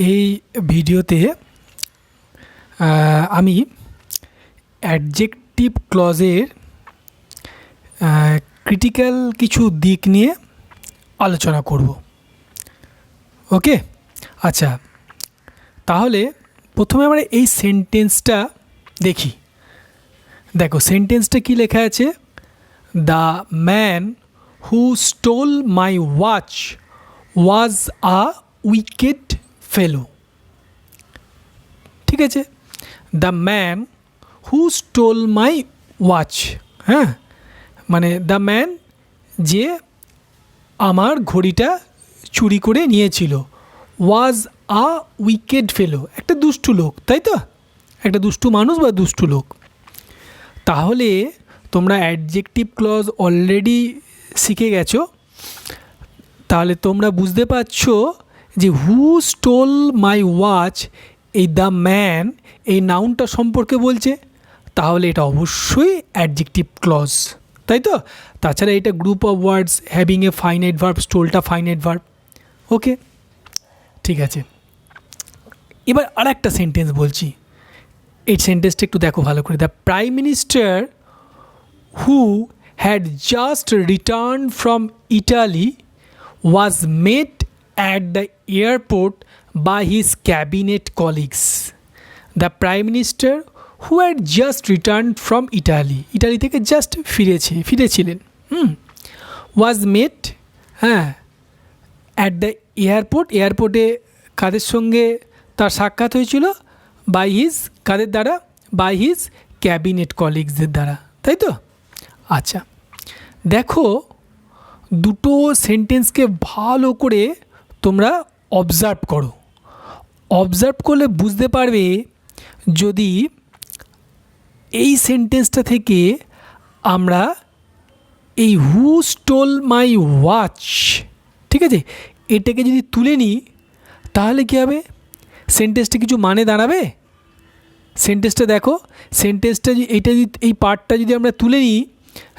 এই ভিডিওতে আমি অ্যাডজেক্টিভ ক্লজের ক্রিটিক্যাল কিছু দিক নিয়ে আলোচনা করব। ওকে, আচ্ছা, তাহলে প্রথমে আমরা এই সেন্টেন্সটা দেখি। দেখো সেন্টেন্সটা কি লেখা আছে, the man who stole my watch was a wicked fellow. ঠিক আছে, the man who stole my watch, হ্যাঁ, মানে দ্য ম্যান যে আমার ঘড়িটা চুরি করে নিয়েছিল, ওয়াজ আ উইকেড ফেলো, একটা দুষ্টু লোক, তাই তো, একটা দুষ্টু মানুষ বা দুষ্টু লোক। তাহলে তোমরা অ্যাডজেক্টিভ ক্লজ অলরেডি শিখে গেছো, তাহলে তোমরা বুঝতে পারছো যে হু স্টোল মাই ওয়াচ, এই দ্য ম্যান এই নাউনটা সম্পর্কে বলছে, তাহলে এটা অবশ্যই অ্যাডজেক্টিভ ক্লজ, তাই তো। তাছাড়া এটা group of words having a finite verb, স্টোলটা ফাইনাইট ভার্ব। ওকে, ঠিক আছে, এবার আর একটা সেন্টেন্স বলছি, এই সেন্টেন্সটা একটু দেখো ভালো করে। The prime minister who had just return from Italy was met at the airport by his cabinet colleagues. The Prime Minister who had just returned from Italy, Italy থেকে জাস্ট ফিরেছিলেন, was met, হ্যাঁ, at the এয়ারপোর্টে কাদের সঙ্গে তার সাক্ষাৎ হয়েছিল, কাদের দ্বারা, by his cabinet কলিগসদের দ্বারা, তাই তো। আচ্ছা, দেখো দুটো সেন্টেন্সকে ভালো করে তোমরা অবজার্ভ করো। অবজার্ভ করলে বুঝতে পারবে যদি এই সেন্টেন্সটা থেকে আমরা এই হু স্টোল মাই ওয়াচ, ঠিক আছে, এটাকে যদি তুলে নিই তাহলে কী হবে, সেন্টেন্সটা কিছু মানে দাঁড়াবে। সেন্টেন্সটা দেখো, সেন্টেন্সটা এইটা যদি, এই পার্টটা যদি আমরা তুলে নিই,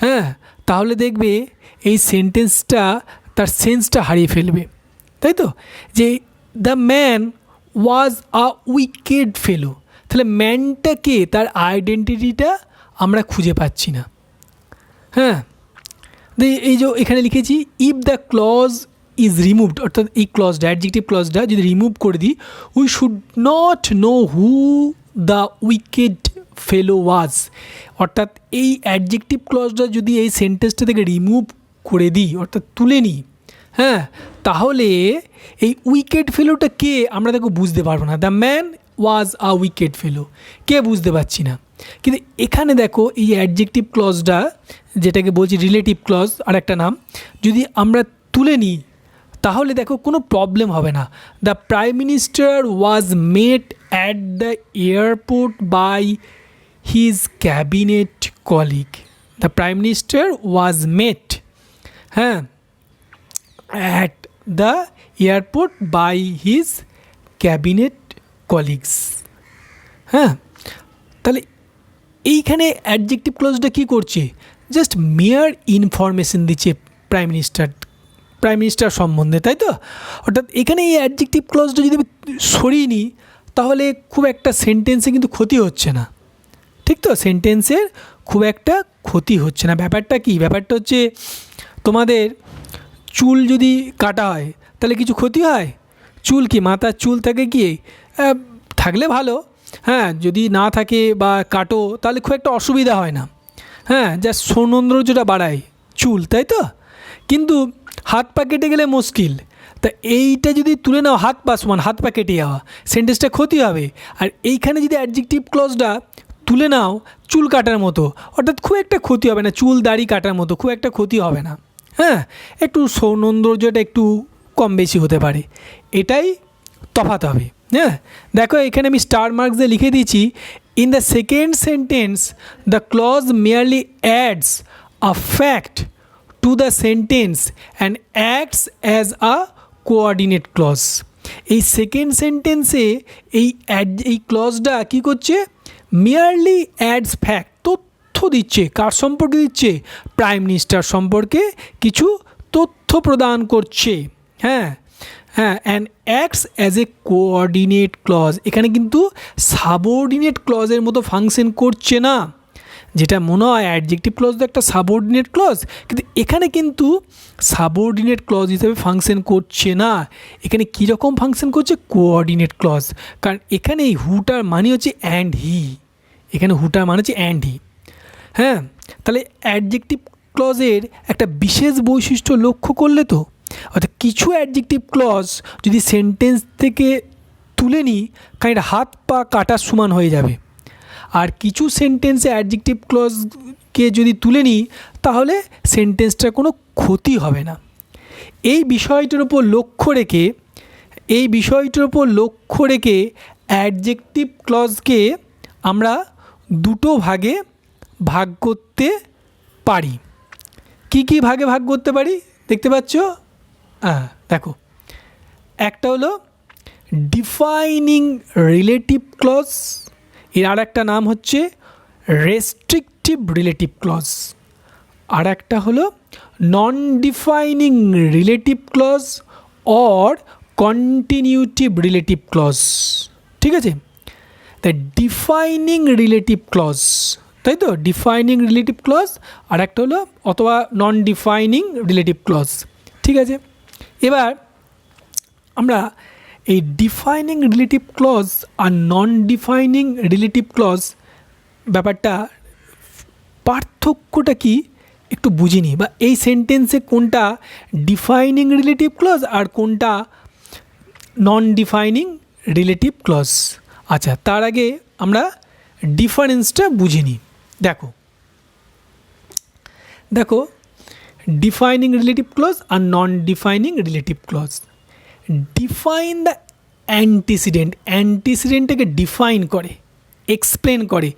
হ্যাঁ, তাহলে দেখবে এই সেন্টেন্সটা তার সেন্সটা হারিয়ে ফেলবে, তাই তো। যে the man was a wicked fellow, তাহলে ম্যানটাকে, তার আইডেন্টিটিটা আমরা খুঁজে পাচ্ছি না। হ্যাঁ, এই যে এখানে লিখেছি if the clause is removed, অর্থাৎ এই ক্লজটা, অ্যাডজেক্টিভ ক্লজটা যদি রিমুভ করে দিই, we should not know who the wicked fellow was, অর্থাৎ এই অ্যাডজেক্টিভ ক্লজটা যদি এই সেন্টেন্সটা থেকে রিমুভ করে দিই, অর্থাৎ তুলে নিই, হ্যাঁ, তাহলে এই উইকেড ফেলোটা কে আমরা দেখো বুঝতে পারবো না। The man was a wicked fellow, কে বুঝতে পারছি না। কিন্তু এখানে দেখো এই অ্যাডজেক্টিভ ক্লজটা, যেটাকে বলছি রিলেটিভ ক্লজ আর একটা নাম, যদি আমরা তুলে নিই তাহলে দেখো কোনো প্রবলেম হবে না। The prime minister was met at the airport by his cabinet colleague. The prime minister was met, হ্যাঁ, at the airport by his cabinet colleagues. হ্যাঁ, তাহলে এইখানে অ্যাডজেক্টিভ ক্লজটা কী করছে, জাস্ট মেয়ার ইনফরমেশন দিচ্ছে প্রাইম মিনিস্টার সম্বন্ধে, তাই তো। অর্থাৎ এখানে এই অ্যাডজেক্টিভ ক্লজটা যদি আমি সরিয়ে নিই তাহলে খুব একটা সেন্টেন্সে কিন্তু ক্ষতি হচ্ছে না, ঠিক তো, সেন্টেন্সের খুব একটা ক্ষতি হচ্ছে না। ব্যাপারটা কি, ব্যাপারটা হচ্ছে তোমাদের চুল যদি কাটা হয় তাহলে কিছু ক্ষতি হয়, চুল কি মাথার চুল থাকে কি, থাকলে ভালো, হ্যাঁ, যদি না থাকে বা কাটো তাহলে খুব একটা অসুবিধা হয় না, হ্যাঁ, যা সৌন্দর্যটা বাড়ায় চুল, তাই তো। কিন্তু হাত পা কেটে গেলে মুশকিল, তা এইটা যদি তুলে নাও, হাত পা সমান, হাত পা কেটে যাওয়া, সেন্টেন্সটা ক্ষতি হবে। আর এইখানে যদি অ্যাডজেক্টিভ ক্লজটা তুলে নাও চুল কাটার মতো, অর্থাৎ খুব একটা ক্ষতি হবে না, চুল দাড়ি কাটার মতো খুব একটা ক্ষতি হবে না, হ্যাঁ, একটু সৌন্দর্যটা একটু কম বেশি হতে পারে, এটাই তফাৎ হবে। হ্যাঁ, দেখো এখানে আমি স্টার মার্কস দিয়ে লিখে দিয়েছি, in the second sentence the clause merely adds a fact to the sentence and acts as a coordinate clause. এই সেকেন্ড সেন্টেন্সে এই ক্লজটা কী করছে, মেয়ারলি অ্যাডস ফ্যাক্ট, তথ্য দিচ্ছে, কার সম্পর্কে দিচ্ছে, প্রাইম মিনিস্টার সম্পর্কে কিছু তথ্য প্রদান করছে, হ্যাঁ, হ্যাঁ, and acts as a coordinate clause. এখানে কিন্তু সাবঅর্ডিনেট ক্লজের মতো ফাংশন করছে না। যেটা মনে হয় অ্যাডজেক্টিভ ক্লজ তো একটা সাবঅর্ডিনেট ক্লজ, কিন্তু এখানে কিন্তু সাবঅর্ডিনেট ক্লজ হিসেবে ফাংশন করছে না। এখানে কীরকম ফাংশন করছে? Coordinate clause. কারণ এখানে এই হুটার মানে হচ্ছে অ্যান্ড হি, এখানে হুটার মানে হচ্ছে অ্যান্ড হি। হ্যাঁ, তাহলে অ্যাডজেক্টিভ ক্লজের একটা বিশেষ বৈশিষ্ট্য লক্ষ্য করলে তো, অর্থাৎ কিছু অ্যাডজেক্টিভ ক্লজ যদি সেন্টেন্স থেকে তুলে নিই কারণ হাত পা কাটার সমান হয়ে যাবে, আর কিছু সেন্টেন্সে অ্যাডজেক্টিভ ক্লজকে যদি তুলে নিই তাহলে সেন্টেন্সটার কোনো ক্ষতি হবে না। এই বিষয়টার উপর লক্ষ্য রেখে অ্যাডজেক্টিভ ক্লজকে আমরা দুটো ভাগে ভাগ করতে পারি। কি ভাগে ভাগ করতে পারি দেখতে পাচ্ছ? দেখো, একটা হলো ডিফাইনিং রিলেটিভ ক্লজ, এর আর একটা নাম হচ্ছে রেস্ট্রিকটিভ রিলেটিভ ক্লজ। আর একটা হলো non defining relative clause or continuative relative clause. ঠিক আছে, তাই ডিফাইনিং রিলেটিভ ক্লজ, তাই তো, ডিফাইনিং রিলেটিভ ক্লজ আর একটা হলো অথবা নন ডিফাইনিং রিলেটিভ ক্লজ। ঠিক আছে, এবার আমরা এই ডিফাইনিং রিলেটিভ ক্লজ আর নন ডিফাইনিং রিলেটিভ ক্লজ ব্যাপারটা পার্থক্যটা কি একটু বুঝিনি, বা এই সেন্টেন্সে কোনটা ডিফাইনিং রিলেটিভ ক্লজ আর কোনটা নন ডিফাইনিং রিলেটিভ ক্লজ। আচ্ছা, তার আগে আমরা ডিফারেন্সটা বুঝে নিই। দেখো ডিফাইনিং রিলেটিভ ক্লজ আর non defining relative clause. Define the অ্যান্টিসিডেন্টটাকে ডিফাইন করে, এক্সপ্লেন করে,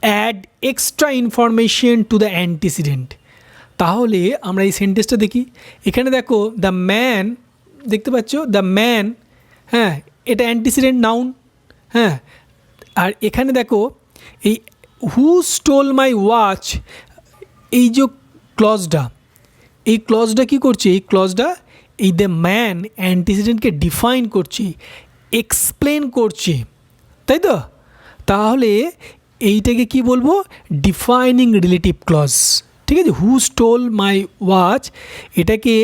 add extra information to the antecedent. তাহলে আমরা এই সেন্টেন্সটা দেখি। এখানে দেখো দ্য ম্যান, দেখতে পাচ্ছ দ্য ম্যান, হ্যাঁ এটা অ্যান্টিসিডেন্ট নাউন। হ্যাঁ, আর এখানে দেখো এই হু স্টোল মাই ওয়াচ, এই যে ক্লজটা কী করছে? এই ক্লজটা এই দ্য ম্যান অ্যান্টিসিডেন্টকে ডিফাইন করছে, এক্সপ্লেন করছে, তাই তো? তাহলে এইটাকে কি বলবো? Defining relative clause. ঠিক আছে, হু স্টোল মাই ওয়াচ এটাকে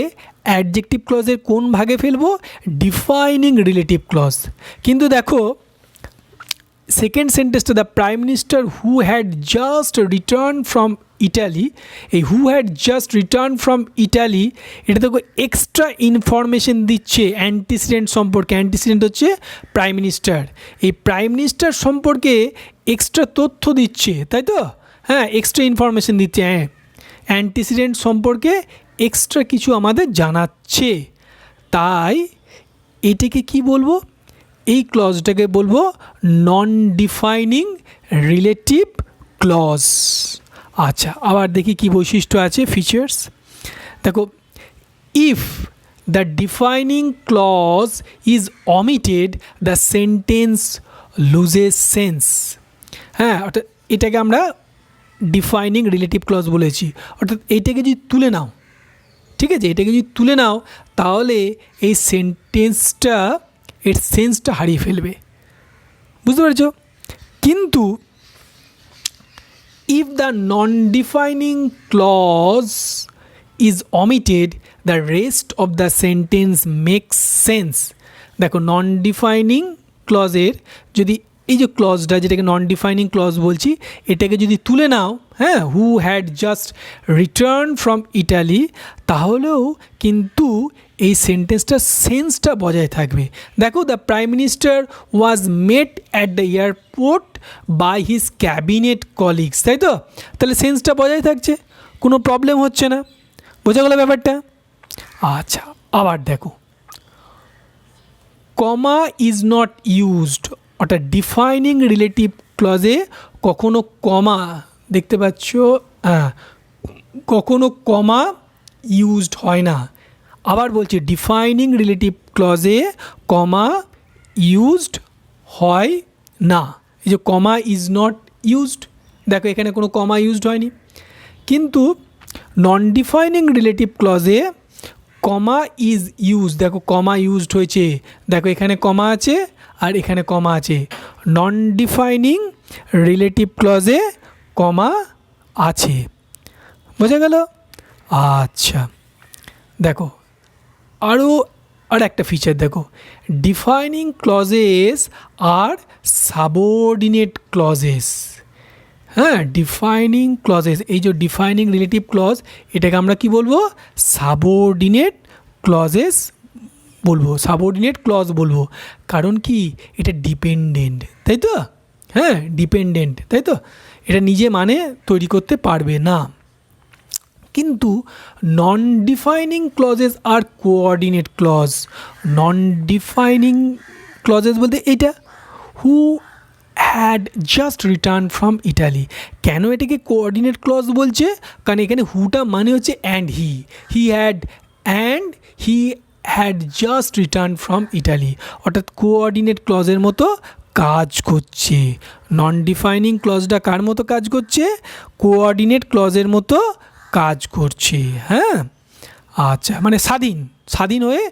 অ্যাডজেক্টিভ ক্লজের কোন ভাগে ফেলবো? Defining relative clause. কিন্তু দেখো সেকেন্ড সেন্টেন্সটা, the prime minister who had just return from Italy, এই who had just return from Italy এটা দেখো এক্সট্রা ইনফরমেশন দিচ্ছে অ্যান্টিসিডেন্ট সম্পর্কে। অ্যান্টিসিডেন্ট হচ্ছে প্রাইম মিনিস্টার, এই প্রাইম মিনিস্টার সম্পর্কে এক্সট্রা তথ্য দিচ্ছে, তাই তো? হ্যাঁ, এক্সট্রা ইনফরমেশন দিচ্ছে, হ্যাঁ অ্যান্টিসিডেন্ট সম্পর্কে এক্সট্রা কিছু আমাদের জানাচ্ছে। তাই এটাকে কি বলবো? এই ক্লজটাকে বলবো নন ডিফাইনিং রিলেটিভ ক্লজ। আচ্ছা, আবার দেখি কি বৈশিষ্ট্য আছে, ফিচার্স। দেখো, if the defining clause is omitted the sentence loses sense. হ্যাঁ, অর্থাৎ এটাকে আমরা ডিফাইনিং রিলেটিভ ক্লজ বলেছি। অর্থাৎ এইটাকে যদি তুলে নাও, ঠিক আছে, এটাকে যদি তুলে নাও তাহলে এই সেন্টেন্সটা এর সেন্সটা হারিয়ে ফেলবে, বুঝতে পেরেছ? কিন্তু if the non-defining clause is omitted, the rest of the sentence makes sense. দেখো নন ডিফাইনিং ক্লজের যদি এই যে ক্লজটা, যেটাকে নন ডিফাইনিং ক্লজ বলছি, এটাকে যদি তুলে নাও, হ্যাঁ who had just return from Italy, তাহলেও কিন্তু এই সেন্টেন্সটার সেন্সটা বজায় থাকবে। দেখো the prime minister was met at the airport by his cabinet colleagues, তাই তো? তাহলে সেন্সটা বজায় থাকছে, কোনো প্রবলেম হচ্ছে না। বোঝা গেল ব্যাপারটা? আচ্ছা, আবার দেখো কমা ইজ নট ইউজড, অর্থাৎ ডিফাইনিং রিলেটিভ ক্লজে কখনো কমা, দেখতে পাচ্ছ, হ্যাঁ কখনো কমা ইউজড হয় না। আবার বলছি ডিফাইনিং রিলেটিভ ক্লজে কমা ইউজড হয় না। এই যে কমা ইজ নট ইউজড, দেখো এখানে কোনো কমা ইউজড হয়নি। কিন্তু নন ডিফাইনিং রিলেটিভ ক্লজে কমা ইজ ইউজ, দেখো কমা ইউজড হয়েছে, দেখো এখানে কমা আছে আর এখানে কমা আছে। নন ডিফাইনিং রিলেটিভ ক্লজে কমা আছে, বোঝা গেল? আচ্ছা, দেখো আর একটা ফিচার দেখো, ডিফাইনিং ক্লজেস আর সাবঅর্ডিনেট ক্লজেস। হ্যাঁ, ডিফাইনিং ক্লজেস, এই যে ডিফাইনিং রিলেটিভ ক্লজ, এটাকে আমরা কি বলবো? সাবঅর্ডিনেট ক্লজেস বলবো, সাবঅর্ডিনেট ক্লজ বলবো। কারণ কি, এটা ডিপেন্ডেন্ট, তাই তো? হ্যাঁ, ডিপেন্ডেন্ট, তাই তো? এটা নিজে মানে তৈরি করতে পারবে না। কিন্তু নন ডিফাইনিং ক্লজেস আর coordinate clause. Non defining clauses বলতে এটা, who had just return from Italy. কেন এটাকে কোঅর্ডিনেট ক্লজ বলছে? কারণ এখানে হুটা মানে হচ্ছে and he had just return from Italy, অর্থাৎ কোঅর্ডিনেট ক্লজের মতো কাজ করছে। নন ডিফাইনিং ক্লজটা কার মতো কাজ করছে? কোঅর্ডিনেট ক্লজের মতো কাজ করছে। হ্যাঁ, আচ্ছা, মানে স্বাধীন হয়ে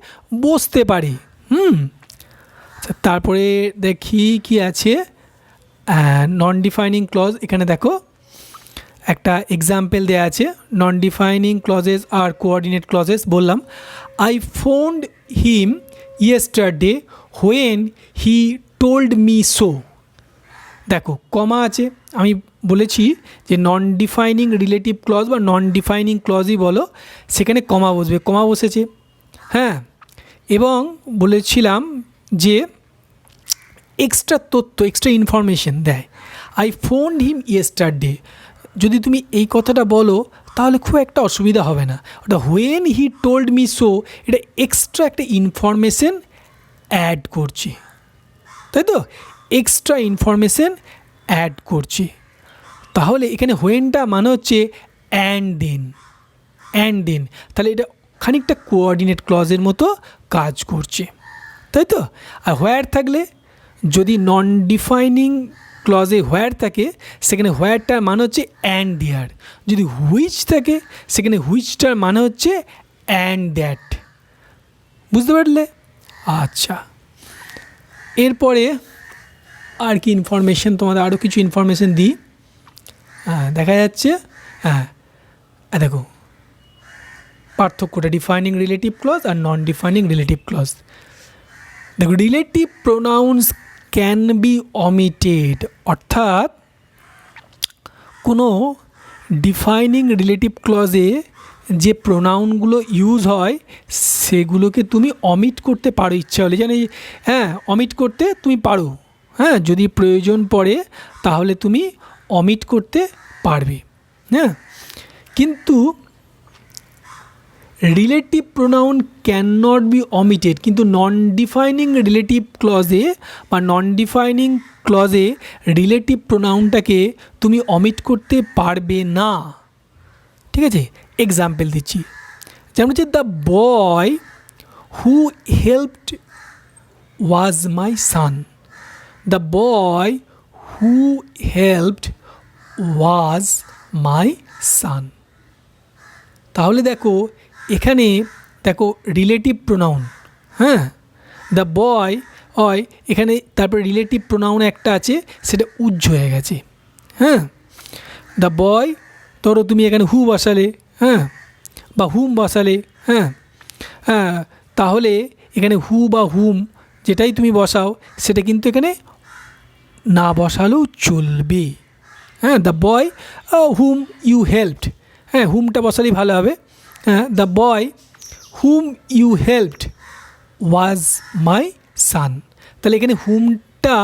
বসতে পারে। তারপরে দেখি কি আছে, নন ডিফাইনিং ক্লজ। এখানে দেখো একটা এক্সাম্পল দেওয়া আছে, নন ডিফাইনিং ক্লজেস আর কোঅর্ডিনেট ক্লজেস। বললাম, I phoned him yesterday when he told me so. দেখো কমা আছে, আমি বলেছি যে নন ডিফাইনিং রিলেটিভ ক্লজ বা নন ডিফাইনিং ক্লজই বলো, সেখানে কমা বসবে, কমা বসেছে। হ্যাঁ, এবং বলেছিলাম যে এক্সট্রা তথ্য, এক্সট্রা ইনফরমেশন দেয়। আই ফোন্ড হিম ইয়েস্টারডে, যদি তুমি এই কথাটা বলো তাহলে খুব একটা অসুবিধা হবে না। ওটা when he told me so, এটা এক্সট্রা একটা ইনফরমেশন অ্যাড করছে, তাই তো? এক্সট্রা ইনফরমেশন অ্যাড করছে। তাহলে এখানে হোয়েনটা মানে হচ্ছে অ্যান্ড দেন, তাহলে এটা খানিকটা কোঅর্ডিনেট ক্লজের মতো কাজ করছে, তাই তো? আর হোয়ার থাকলে, যদি নন ডিফাইনিং ক্লজে হোয়ার থাকে, সেখানে হোয়ারটার মানে হচ্ছে অ্যান্ড দেয়ার। যদি হুইচ থাকে, সেখানে হুইচটার মানে হচ্ছে অ্যান্ড দ্যাট। বুঝতে পারলে? আচ্ছা, এরপরে আর কি ইনফরমেশন, তোমাদের আরও কিছু ইনফরমেশন দিই। হ্যাঁ, দেখা যাচ্ছে, হ্যাঁ দেখো পার্থক্যটা, ডিফাইনিং রিলেটিভ ক্লজ আর নন ডিফাইনিং রিলেটিভ ক্লজ। দেখো, relative pronouns can be omitted, অর্থাৎ কোনো ডিফাইনিং রিলেটিভ ক্লজে যে প্রোনাউনগুলো ইউজ হয় সেগুলোকে তুমি অমিট করতে পারো ইচ্ছা হলে, জানি, হ্যাঁ, অমিট করতে তুমি পারো। হ্যাঁ, যদি প্রয়োজন পড়ে তাহলে তুমি অমিট করতে পারবে। হ্যাঁ, কিন্তু relative pronoun can not be omitted, কিন্তু নন ডিফাইনিং রিলেটিভ ক্লজে বা নন ডিফাইনিং ক্লজে রিলেটিভ প্রোনাউনটাকে তুমি অমিট করতে পারবে না। ঠিক আছে, এক্সাম্পল দিচ্ছি, যেমন হচ্ছে the boy who helped was my son. The boy who helped was my son. তাহলে দেখো এখানে দেখো রিলেটিভ প্রোনাউন, হ্যাঁ, দ্য বয় হয় এখানে, তারপরে রিলেটিভ প্রোনাউন একটা আছে, সেটা উজ্জ হয়ে গেছে। হ্যাঁ, দ্য বয়, ধরো তুমি এখানে হু বসালে, হ্যাঁ, বা হুম বসালে, হ্যাঁ, তাহলে এখানে হু বা হুম যেটাই তুমি বসাও সেটা কিন্তু এখানে না বসালেও চলবে। হ্যাঁ, the boy whom you helped, হ্যাঁ, হুমটা বসালেই ভালো হবে। হ্যাঁ, the boy whom you helped was my son. তাহলে এখানে হুমটা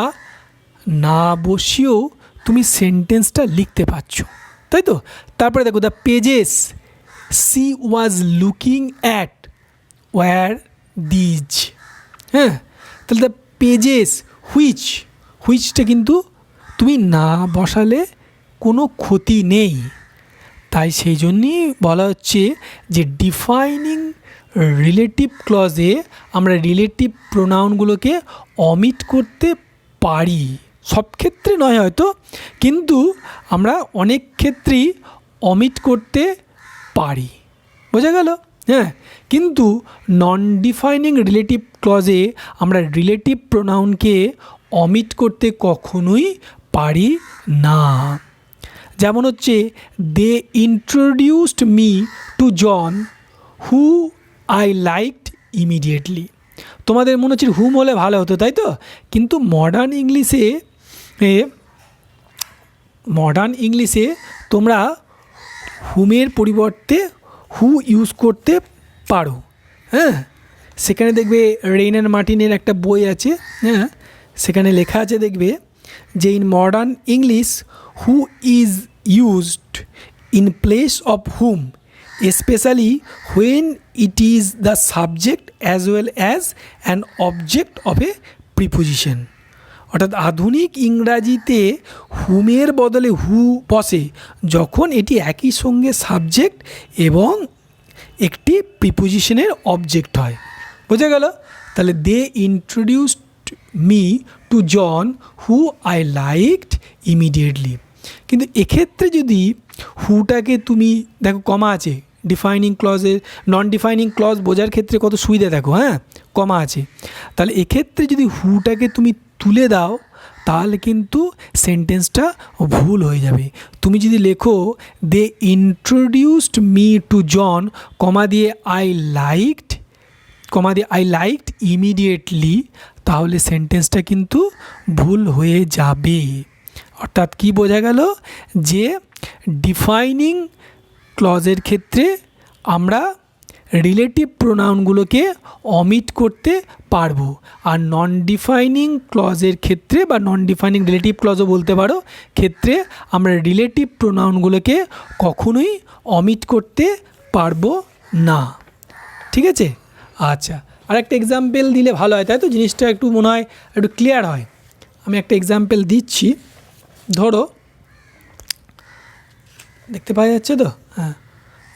না বসিয়েও তুমি সেন্টেন্সটা লিখতে পারছো, তাই তো? তারপরে দেখো, the pages she was looking at were these. হ্যাঁ, তাহলে দ্য পেজেস, হুইচটা কিন্তু তুমি না বসালে কোনো ক্ষতি নেই। তাই সেই জন্যই বলা হচ্ছে যে ডিফাইনিং রিলেটিভ ক্লজে আমরা রিলেটিভ প্রোনাউনগুলোকে অমিট করতে পারি। সব ক্ষেত্রে নয় হয়তো, কিন্তু আমরা অনেক ক্ষেত্রেই অমিট করতে পারি। বোঝা গেল? হ্যাঁ, কিন্তু নন ডিফাইনিং রিলেটিভ ক্লজে আমরা রিলেটিভ প্রোনাউনকে অমিট করতে কখনোই পারি না। যেমন হচ্ছে they introduced me to John who I liked immediately. তোমাদের মনে হচ্ছে হুম হলে ভালো হতো, তাই তো? কিন্তু মডার্ন ইংলিশে তোমরা হুমের পরিবর্তে হু ইউজ করতে পারো। হ্যাঁ, সেখানে দেখবে রেইন অ্যান্ড মার্টিনের একটা বই আছে, হ্যাঁ, সেখানে লেখা আছে দেখবে যে in modern English who is used in place of hmm especially when it is the subject as well as an object of a preposition। অর্থাৎ আধুনিক ইংরাজিতে হুমের বদলে হু বসে যখন এটি একই সঙ্গে সাবজেক্ট এবং একটি প্রিপোজিশনের অবজেক্ট হয়। বোঝা গেল? তাহলে they introduced me to John who I liked immediately. কিন্তু এক্ষেত্রে যদি হুটাকে তুমি দেখো কমা আছে, ডিফাইনিং ক্লজের নন ডিফাইনিং ক্লজ বোঝার ক্ষেত্রে কত সুবিধা দেখো, হ্যাঁ, কমা আছে। তাহলে এক্ষেত্রে যদি হুটাকে তুমি তুলে দাও তাহলে কিন্তু সেন্টেন্সটা ভুল হয়ে যাবে। তুমি যদি লেখো দে ইন্ট্রোডিউসড মি টু জন কমা দিয়ে আই লাইকড ইমিডিয়েটলি, তাহলে সেন্টেন্সটা কিন্তু ভুল হয়ে যাবে। অর্থাৎ কি বোঝা গেল যে ডিফাইনিং ক্লজের ক্ষেত্রে আমরা রিলেটিভ প্রোনাউনগুলোকে অমিট করতে পারবো, আর নন ডিফাইনিং ক্লজের ক্ষেত্রে বা নন ডিফাইনিং রিলেটিভ ক্লজও বলতে পারো ক্ষেত্রে আমরা রিলেটিভ প্রোনাউনগুলোকে কখনোই অমিট করতে পারবো না। ঠিক আছে? আচ্ছা, আর একটা এক্সাম্পল দিলে ভালো হয়, তাই তো? জিনিসটা একটু মনে হয় একটু ক্লিয়ার হয়। আমি একটা এক্সাম্পল দিচ্ছি। ধরো, দেখতে পাওয়া যাচ্ছে তো? হ্যাঁ,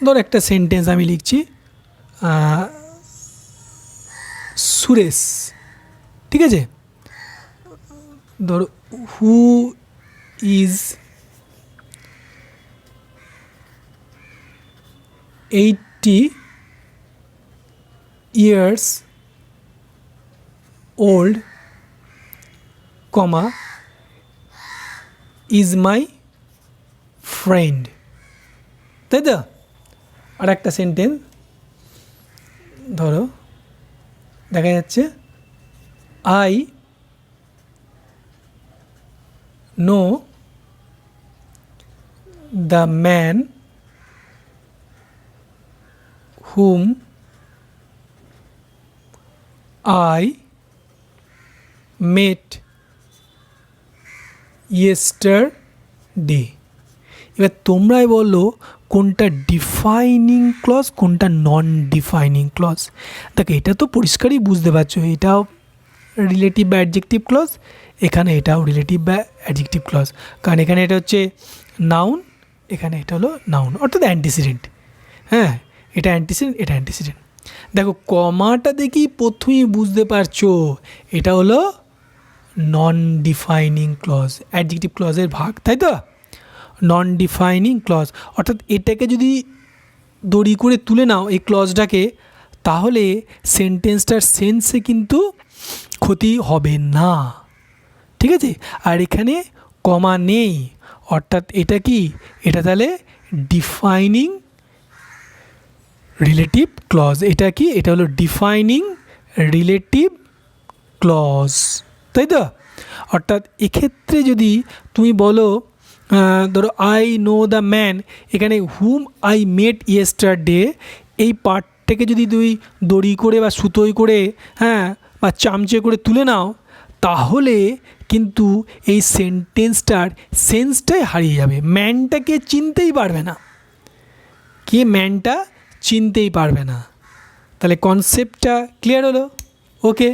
ধরো একটা সেন্টেন্স আমি লিখছি, সুরেশ, ঠিক আছে? ধরো who is 80 years old, comma is my friend। তাই তো? আর একটা সেন্টেন্স ধরো, দেখা যাচ্ছে I know the man hmm I met yesterday. এবার তোমরাই বলো কোনটা ডিফাইনিং ক্লজ কোনটা নন ডিফাইনিং ক্লজ। দেখো, এটা তো পরিষ্কারই বুঝতে পারছো, এটাও রিলেটিভ বা অ্যাডজেক্টিভ ক্লজ, এখানে এটাও রিলেটিভ বা অ্যাডজেক্টিভ ক্লজ, কারণ এখানে এটা হচ্ছে নাউন, এখানে এটা হলো নাউন, অর্থাৎ অ্যান্টিসিডেন্ট। হ্যাঁ, এটা অ্যান্টিসিডেন্ট, এটা অ্যান্টিসিডেন্ট। দেখো, কমাটা দেখেই প্রথমেই বুঝতে পারছো এটা হলো নন ডিফাইনিং ক্লজ, অ্যাডজেক্টিভ ক্লজের ভাগ, তাই তো? নন ডিফাইনিং ক্লজ, অর্থাৎ এটাকে যদি দড়ি করে তুলে নাও এই ক্লজটাকে, তাহলে সেন্টেন্সটার সেন্সে কিন্তু ক্ষতি হবে না। ঠিক আছে? আর এখানে কমা নেই, অর্থাৎ এটা কি, এটা তাহলে ডিফাইনিং রিলেটিভ ক্লজ। এটা কি, এটা হলো ডিফাইনিং রিলেটিভ ক্লজ, তাই তো? অর্থাৎ এক্ষেত্রে যদি তুমি বলো ধরো আই নো দ্য ম্যান, এখানে হুম আই মেট ইয়েস্টারডে, এই পার্টটাকে যদি তুই দড়ি করে বা সুতোই করে, হ্যাঁ, বা চামচে করে তুলে নাও, তাহলে কিন্তু এই সেন্টেন্সটার সেন্সটাই হারিয়ে যাবে। ম্যানটাকে চিনতেই পারবে না, কে ম্যানটা চিনতেই পারবে না। তাহলে কনসেপ্টটা ক্লিয়ার হলো? ওকে,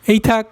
এই থাক।